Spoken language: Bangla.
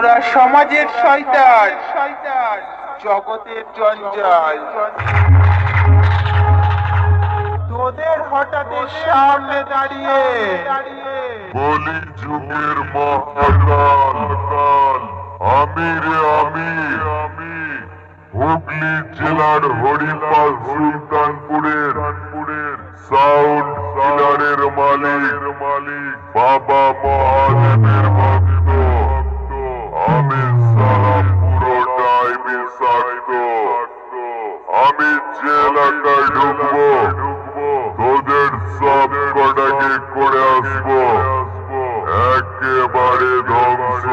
তোরা সমাজের শয়তান, জগতের জঞ্জাল। তোদের হঠাৎ সামনে দাঁড়িয়ে কলি যুগের মহাকাল আমি হুগলি জেলার হরিপাল সুলতানপুরের সাউন্ড কিলারের মালিক বাবা মহাদেবের ভক্ত। আমি সারা পুরোটাই বিষাক্ত। আমি যে এলাকায় ঢুকবো তোদের সব কটাকে করে আসবো একেবারে ধ্বংস।